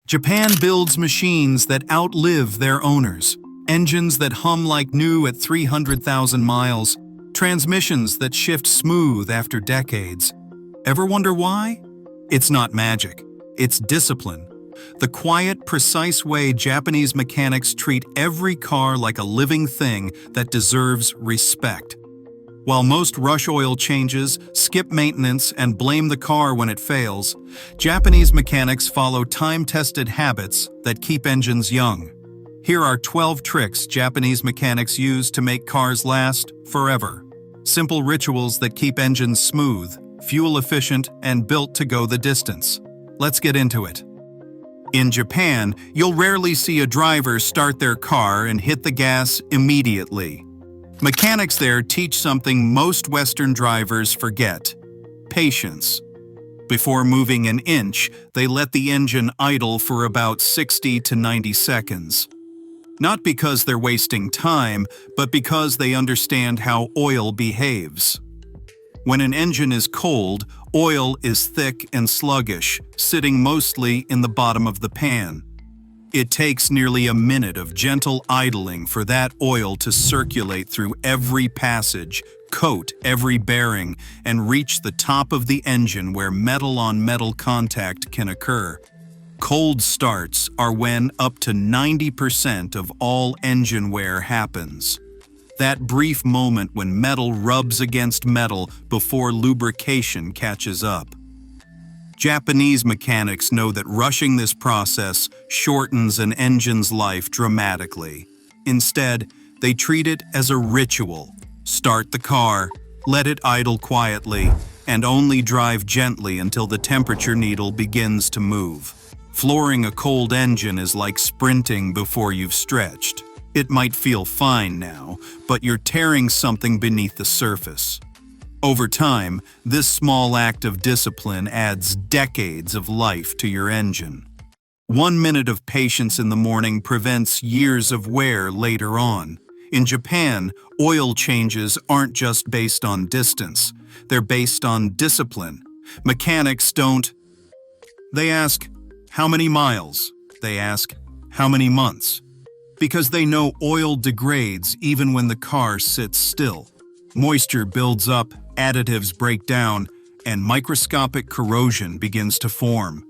Japan builds machines that outlive their owners, engines that hum like new at 300,000 miles, transmissions that shift smooth after decades. Ever wonder why? It's not magic, it's discipline. The quiet, precise way Japanese mechanics treat every car like a living thing that deserves respect. While most rush oil changes, skip maintenance, and blame the car when it fails, Japanese mechanics follow time-tested habits that keep engines young. Here are 12 tricks Japanese mechanics use to make cars last forever. Simple rituals that keep engines smooth, fuel-efficient, and built to go the distance. Let's get into it. In Japan, you'll rarely see a driver start their car and hit the gas immediately. Mechanics there teach something most Western drivers forget: patience. Before moving an inch, they let the engine idle for about 60 to 90 seconds. Not because they're wasting time, but because they understand how oil behaves. When an engine is cold, oil is thick and sluggish, sitting mostly in the bottom of the pan. It takes nearly a minute of gentle idling for that oil to circulate through every passage, coat every bearing, and reach the top of the engine where metal-on-metal contact can occur. Cold starts are when up to 90% of all engine wear happens. That brief moment when metal rubs against metal before lubrication catches up. Japanese mechanics know that rushing this process shortens an engine's life dramatically. Instead, they treat it as a ritual. Start the car, let it idle quietly, and only drive gently until the temperature needle begins to move. Flooring a cold engine is like sprinting before you've stretched. It might feel fine now, but you're tearing something beneath the surface. Over time, this small act of discipline adds decades of life to your engine. 1 minute of patience in the morning prevents years of wear later on. In Japan, oil changes aren't just based on distance. They're based on discipline. Mechanics don't. They ask, how many miles? They ask, how many months? Because they know oil degrades even when the car sits still. Moisture builds up, additives break down, and microscopic corrosion begins to form.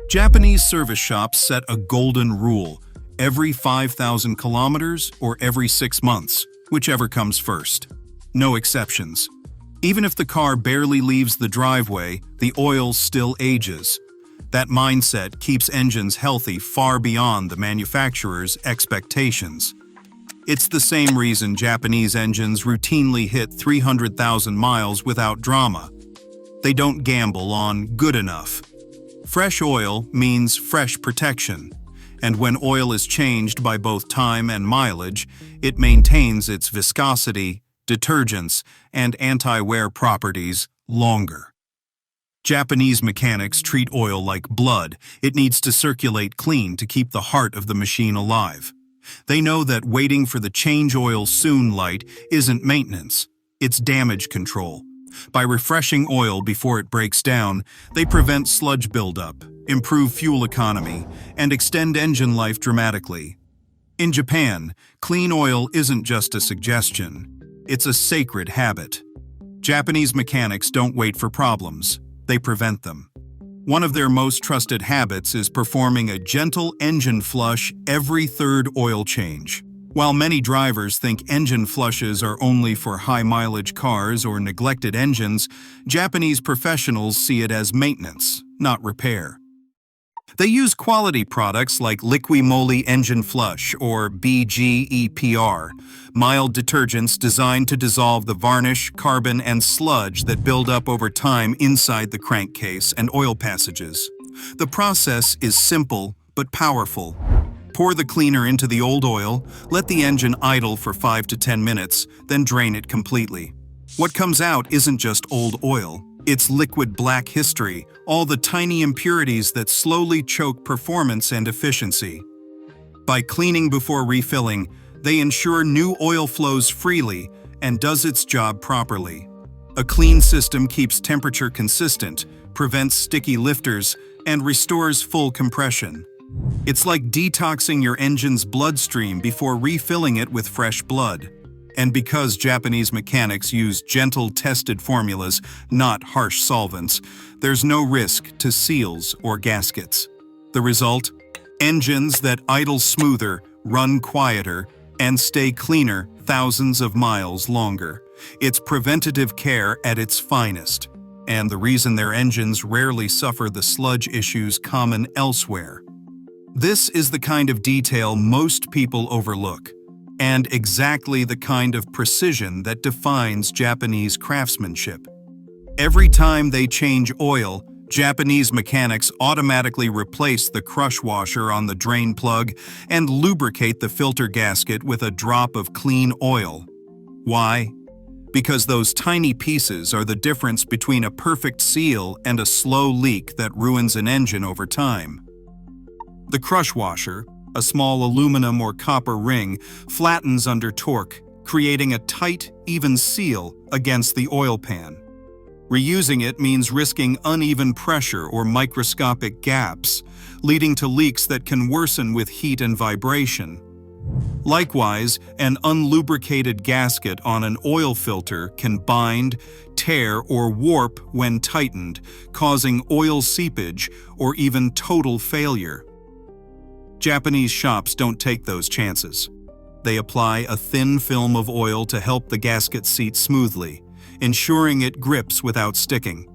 Japanese service shops set a golden rule: every 5,000 kilometers or every 6 months, whichever comes first. No exceptions. Even if the car barely leaves the driveway, the oil still ages. That mindset keeps engines healthy far beyond the manufacturer's expectations. It's the same reason Japanese engines routinely hit 300,000 miles without drama. They don't gamble on good enough. Fresh oil means fresh protection, and when oil is changed by both time and mileage, it maintains its viscosity, detergents, and anti-wear properties longer. Japanese mechanics treat oil like blood. It needs to circulate clean to keep the heart of the machine alive. They know that waiting for the change oil soon light isn't maintenance, it's damage control. By refreshing oil before it breaks down, they prevent sludge buildup, improve fuel economy, and extend engine life dramatically. In Japan, clean oil isn't just a suggestion, it's a sacred habit. Japanese mechanics don't wait for problems, they prevent them. One of their most trusted habits is performing a gentle engine flush every third oil change. While many drivers think engine flushes are only for high-mileage cars or neglected engines, Japanese professionals see it as maintenance, not repair. They use quality products like Liqui-Moly Engine Flush, or BGEPR, mild detergents designed to dissolve the varnish, carbon, and sludge that build up over time inside the crankcase and oil passages. The process is simple but powerful. Pour the cleaner into the old oil, let the engine idle for 5 to 10 minutes, then drain it completely. What comes out isn't just old oil. It's liquid black history, all the tiny impurities that slowly choke performance and efficiency. By cleaning before refilling, they ensure new oil flows freely and does its job properly. A clean system keeps temperature consistent, prevents sticky lifters, and restores full compression. It's like detoxing your engine's bloodstream before refilling it with fresh blood. And because Japanese mechanics use gentle, tested formulas, not harsh solvents, there's no risk to seals or gaskets. The result? Engines that idle smoother, run quieter, and stay cleaner thousands of miles longer. It's preventative care at its finest, and the reason their engines rarely suffer the sludge issues common elsewhere. This is the kind of detail most people overlook, and exactly the kind of precision that defines Japanese craftsmanship. Every time they change oil, Japanese mechanics automatically replace the crush washer on the drain plug and lubricate the filter gasket with a drop of clean oil. Why? Because those tiny pieces are the difference between a perfect seal and a slow leak that ruins an engine over time. The crush washer, a small aluminum or copper ring, flattens under torque, creating a tight, even seal against the oil pan. Reusing it means risking uneven pressure or microscopic gaps, leading to leaks that can worsen with heat and vibration. Likewise, an unlubricated gasket on an oil filter can bind, tear, or warp when tightened, causing oil seepage or even total failure. Japanese shops don't take those chances. They apply a thin film of oil to help the gasket seat smoothly, ensuring it grips without sticking.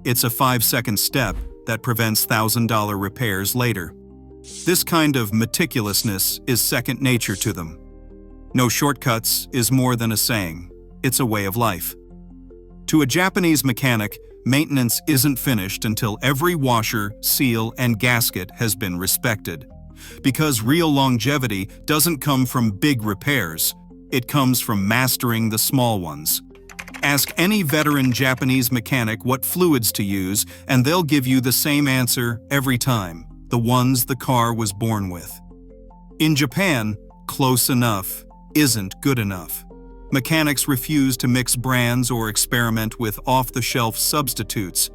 It's a 5-second step that prevents $1,000 repairs later. This kind of meticulousness is second nature to them. No shortcuts is more than a saying. It's a way of life. To a Japanese mechanic, maintenance isn't finished until every washer, seal, and gasket has been respected. Because real longevity doesn't come from big repairs, it comes from mastering the small ones. Ask any veteran Japanese mechanic what fluids to use, and they'll give you the same answer every time: the ones the car was born with. In Japan, close enough isn't good enough. Mechanics refuse to mix brands or experiment with off-the-shelf substitutes.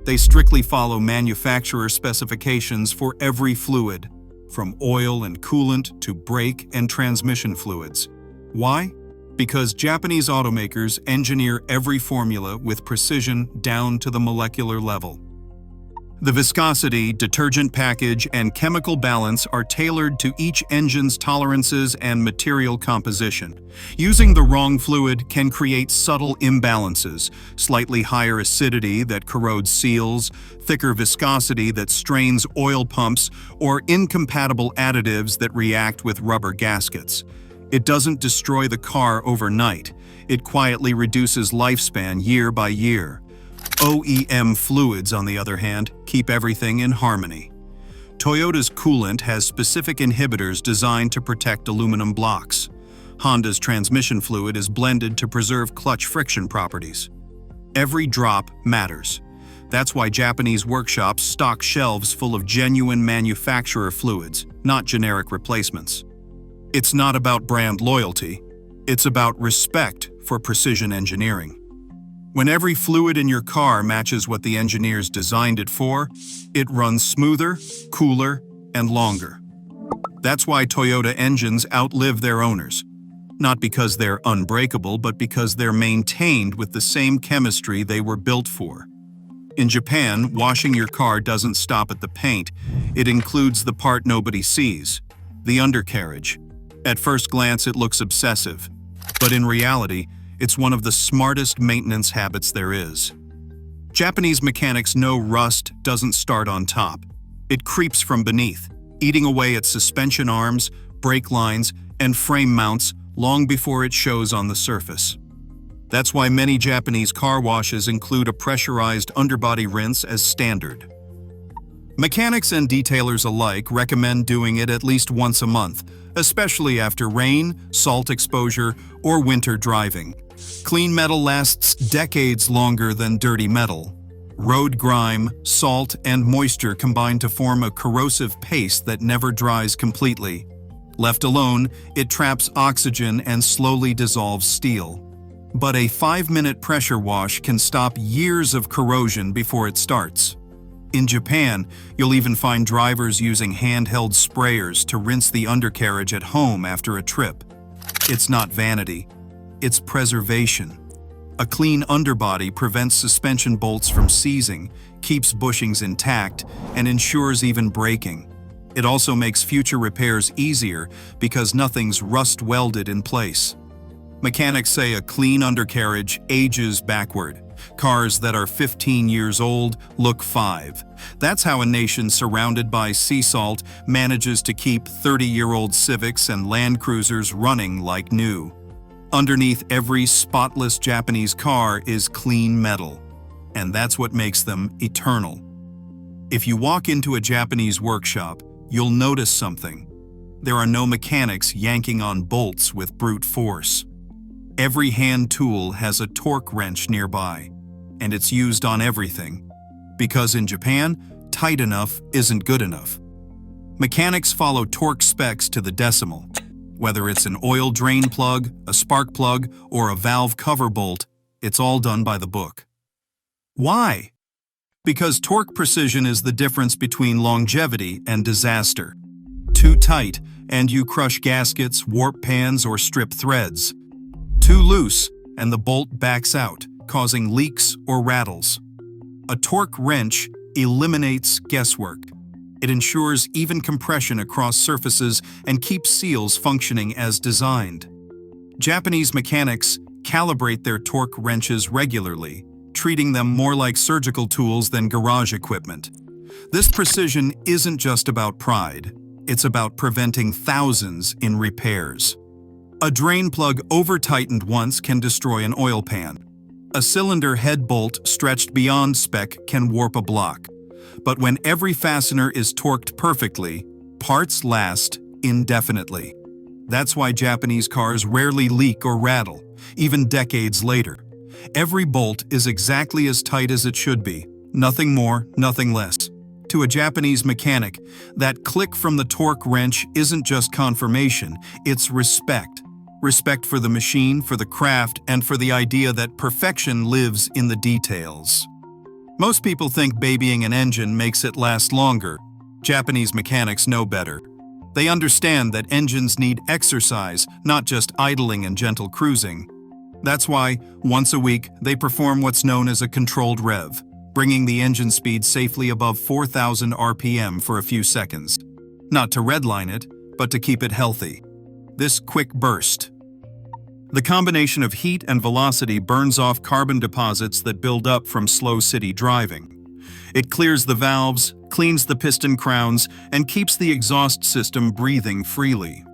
They strictly follow manufacturer specifications for every fluid, from oil and coolant to brake and transmission fluids. Why? Because Japanese automakers engineer every formula with precision down to the molecular level. The viscosity, detergent package, and chemical balance are tailored to each engine's tolerances and material composition. Using the wrong fluid can create subtle imbalances: slightly higher acidity that corrodes seals, thicker viscosity that strains oil pumps, or incompatible additives that react with rubber gaskets. It doesn't destroy the car overnight. It quietly reduces lifespan year by year. OEM fluids, on the other hand, keep everything in harmony. Toyota's coolant has specific inhibitors designed to protect aluminum blocks. Honda's transmission fluid is blended to preserve clutch friction properties. Every drop matters. That's why Japanese workshops stock shelves full of genuine manufacturer fluids, not generic replacements. It's not about brand loyalty. It's about respect for precision engineering. When every fluid in your car matches what the engineers designed it for, it runs smoother, cooler, and longer. That's why Toyota engines outlive their owners. Not because they're unbreakable, but because they're maintained with the same chemistry they were built for. In Japan, washing your car doesn't stop at the paint. It includes the part nobody sees: the undercarriage. At first glance, it looks obsessive, but in reality, it's one of the smartest maintenance habits there is. Japanese mechanics know rust doesn't start on top. It creeps from beneath, eating away at suspension arms, brake lines, and frame mounts long before it shows on the surface. That's why many Japanese car washes include a pressurized underbody rinse as standard. Mechanics and detailers alike recommend doing it at least once a month, especially after rain, salt exposure, or winter driving. Clean metal lasts decades longer than dirty metal. Road grime, salt, and moisture combine to form a corrosive paste that never dries completely. Left alone, it traps oxygen and slowly dissolves steel. But a 5-minute pressure wash can stop years of corrosion before it starts. In Japan, you'll even find drivers using handheld sprayers to rinse the undercarriage at home after a trip. It's not vanity, it's preservation. A clean underbody prevents suspension bolts from seizing, keeps bushings intact, and ensures even braking. It also makes future repairs easier because nothing's rust-welded in place. Mechanics say a clean undercarriage ages backward. Cars that are 15 years old look 5. That's how a nation surrounded by sea salt manages to keep 30-year-old Civics and Land Cruisers running like new. Underneath every spotless Japanese car is clean metal, and that's what makes them eternal. If you walk into a Japanese workshop, you'll notice something. There are no mechanics yanking on bolts with brute force. Every hand tool has a torque wrench nearby, and it's used on everything. Because in Japan, tight enough isn't good enough. Mechanics follow torque specs to the decimal. Whether it's an oil drain plug, a spark plug, or a valve cover bolt, it's all done by the book. Why? Because torque precision is the difference between longevity and disaster. Too tight, and you crush gaskets, warp pans, or strip threads. Too loose, and the bolt backs out, causing leaks or rattles. A torque wrench eliminates guesswork. It ensures even compression across surfaces and keeps seals functioning as designed. Japanese mechanics calibrate their torque wrenches regularly, treating them more like surgical tools than garage equipment. This precision isn't just about pride, it's about preventing thousands in repairs. A drain plug over-tightened once can destroy an oil pan. A cylinder head bolt stretched beyond spec can warp a block. But when every fastener is torqued perfectly, parts last indefinitely. That's why Japanese cars rarely leak or rattle, even decades later. Every bolt is exactly as tight as it should be, nothing more, nothing less. To a Japanese mechanic, that click from the torque wrench isn't just confirmation, it's respect. Respect for the machine, for the craft, and for the idea that perfection lives in the details. Most people think babying an engine makes it last longer. Japanese mechanics know better. They understand that engines need exercise, not just idling and gentle cruising. That's why, once a week, they perform what's known as a controlled rev, bringing the engine speed safely above 4,000 RPM for a few seconds. Not to redline it, but to keep it healthy. This quick burst. The combination of heat and velocity burns off carbon deposits that build up from slow city driving. It clears the valves, cleans the piston crowns, and keeps the exhaust system breathing freely.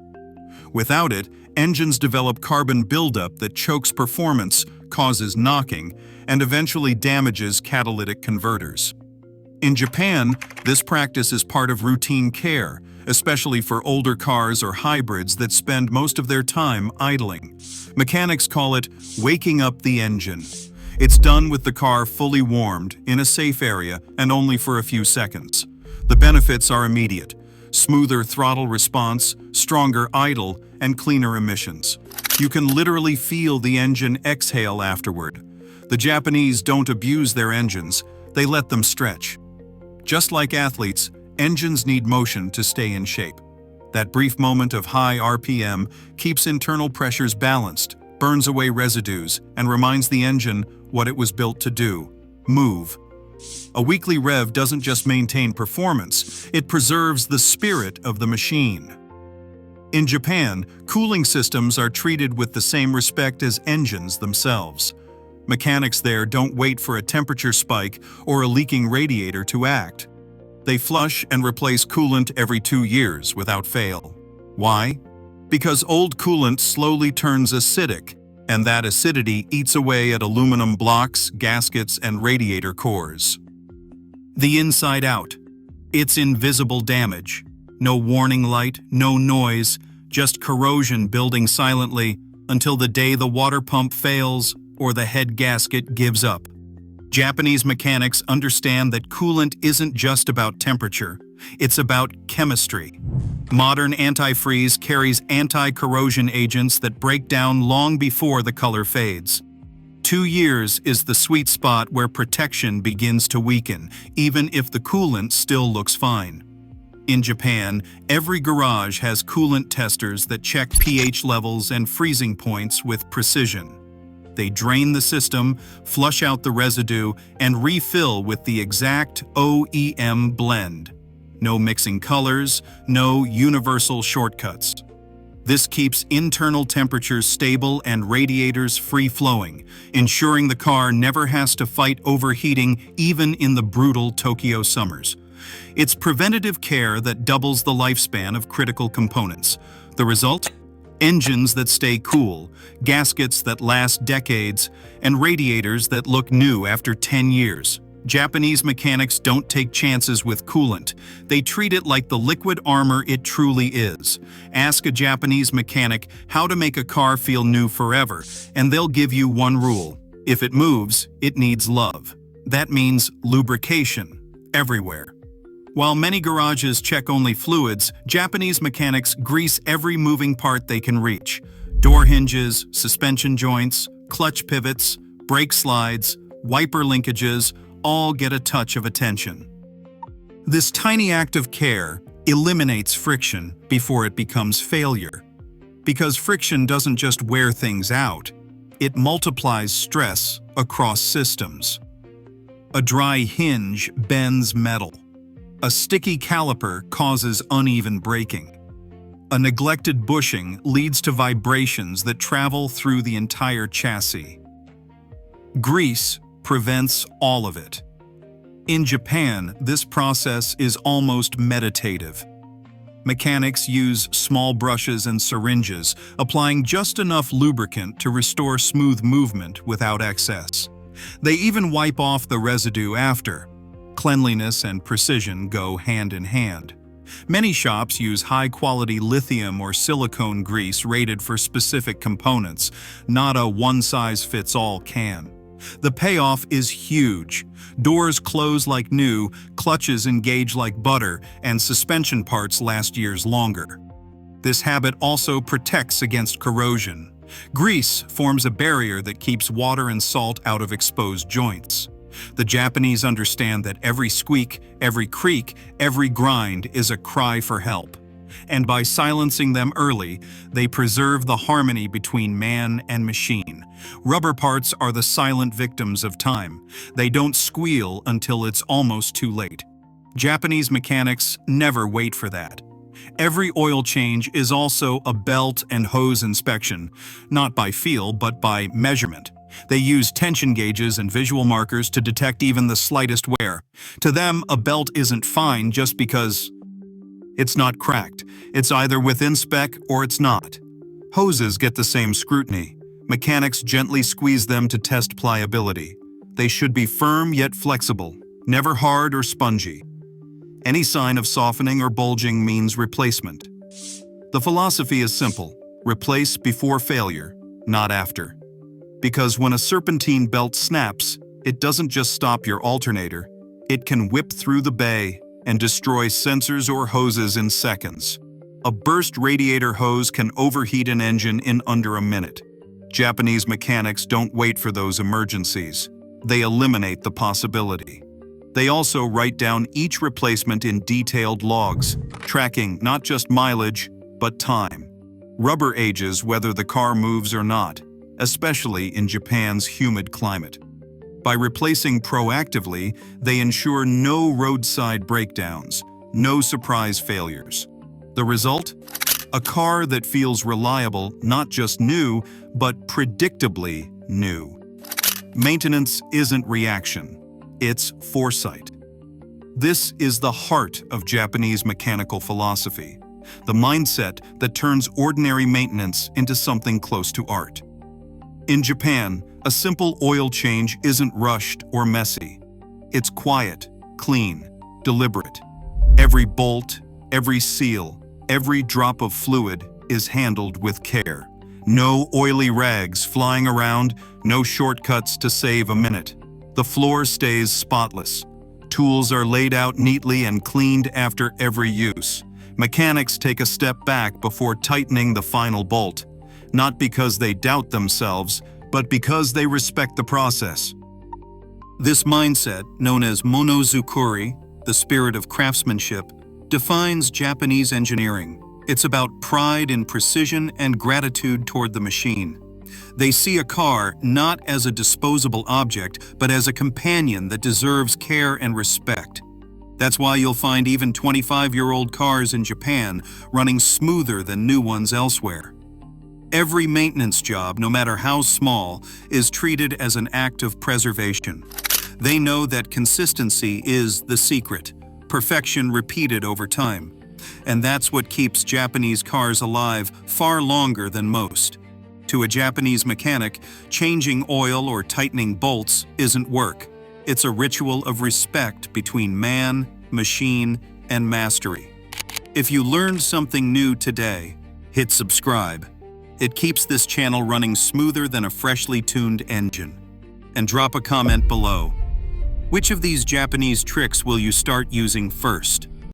Without it, engines develop carbon buildup that chokes performance, causes knocking, and eventually damages catalytic converters. In Japan, this practice is part of routine care, especially for older cars or hybrids that spend most of their time idling. Mechanics call it waking up the engine. It's done with the car fully warmed, in a safe area, and only for a few seconds. The benefits are immediate: smoother throttle response, stronger idle, and cleaner emissions. You can literally feel the engine exhale afterward. The Japanese don't abuse their engines, they let them stretch. Just like athletes, engines need motion to stay in shape. That brief moment of high RPM keeps internal pressures balanced, burns away residues, and reminds the engine what it was built to do: move. A weekly rev doesn't just maintain performance, it preserves the spirit of the machine. In Japan, cooling systems are treated with the same respect as engines themselves. Mechanics there don't wait for a temperature spike or a leaking radiator to act. They flush and replace coolant every 2 years without fail. Why? Because old coolant slowly turns acidic, and that acidity eats away at aluminum blocks, gaskets, and radiator cores. The inside out. It's invisible damage. No warning light, no noise, just corrosion building silently until the day the water pump fails or the head gasket gives up. Japanese mechanics understand that coolant isn't just about temperature, it's about chemistry. Modern antifreeze carries anti-corrosion agents that break down long before the color fades. 2 years is the sweet spot where protection begins to weaken, even if the coolant still looks fine. In Japan, every garage has coolant testers that check pH levels and freezing points with precision. They drain the system, flush out the residue, and refill with the exact OEM blend. No mixing colors, no universal shortcuts. This keeps internal temperatures stable and radiators free-flowing, ensuring the car never has to fight overheating even in the brutal Tokyo summers. It's preventative care that doubles the lifespan of critical components. The result? Engines that stay cool, gaskets that last decades, and radiators that look new after 10 years. Japanese mechanics don't take chances with coolant. They treat it like the liquid armor it truly is. Ask a Japanese mechanic how to make a car feel new forever, and they'll give you one rule. If it moves, it needs love. That means lubrication, everywhere. While many garages check only fluids, Japanese mechanics grease every moving part they can reach. Door hinges, suspension joints, clutch pivots, brake slides, wiper linkages, all get a touch of attention. This tiny act of care eliminates friction before it becomes failure. Because friction doesn't just wear things out, it multiplies stress across systems. A dry hinge bends metal. A sticky caliper causes uneven braking. A neglected bushing leads to vibrations that travel through the entire chassis. Grease prevents all of it. In Japan, this process is almost meditative. Mechanics use small brushes and syringes, applying just enough lubricant to restore smooth movement without excess. They even wipe off the residue after. Cleanliness and precision go hand in hand. Many shops use high-quality lithium or silicone grease rated for specific components, not a one-size-fits-all can. The payoff is huge. Doors close like new, clutches engage like butter, and suspension parts last years longer. This habit also protects against corrosion. Grease forms a barrier that keeps water and salt out of exposed joints. The Japanese understand that every squeak, every creak, every grind is a cry for help. And by silencing them early, they preserve the harmony between man and machine. Rubber parts are the silent victims of time. They don't squeal until it's almost too late. Japanese mechanics never wait for that. Every oil change is also a belt and hose inspection, not by feel but by measurement. They use tension gauges and visual markers to detect even the slightest wear. To them, a belt isn't fine just because it's not cracked. It's either within spec or it's not. Hoses get the same scrutiny. Mechanics gently squeeze them to test pliability. They should be firm yet flexible, never hard or spongy. Any sign of softening or bulging means replacement. The philosophy is simple: replace before failure, not after. Because when a serpentine belt snaps, it doesn't just stop your alternator, it can whip through the bay and destroy sensors or hoses in seconds. A burst radiator hose can overheat an engine in under a minute. Japanese mechanics don't wait for those emergencies. They eliminate the possibility. They also write down each replacement in detailed logs, tracking not just mileage, but time. Rubber ages whether the car moves or not, especially in Japan's humid climate. By replacing proactively, they ensure no roadside breakdowns, no surprise failures. The result? A car that feels reliable, not just new, but predictably new. Maintenance isn't reaction, it's foresight. This is the heart of Japanese mechanical philosophy, the mindset that turns ordinary maintenance into something close to art. In Japan, a simple oil change isn't rushed or messy. It's quiet, clean, deliberate. Every bolt, every seal, every drop of fluid is handled with care. No oily rags flying around, no shortcuts to save a minute. The floor stays spotless. Tools are laid out neatly and cleaned after every use. Mechanics take a step back before tightening the final bolt. Not because they doubt themselves, but because they respect the process. This mindset, known as monozukuri, the spirit of craftsmanship, defines Japanese engineering. It's about pride in precision and gratitude toward the machine. They see a car not as a disposable object, but as a companion that deserves care and respect. That's why you'll find even 25-year-old cars in Japan running smoother than new ones elsewhere. Every maintenance job, no matter how small, is treated as an act of preservation. They know that consistency is the secret, perfection repeated over time. And that's what keeps Japanese cars alive far longer than most. To a Japanese mechanic, changing oil or tightening bolts isn't work. It's a ritual of respect between man, machine, and mastery. If you learned something new today, hit subscribe. It keeps this channel running smoother than a freshly tuned engine. And drop a comment below. Which of these Japanese tricks will you start using first?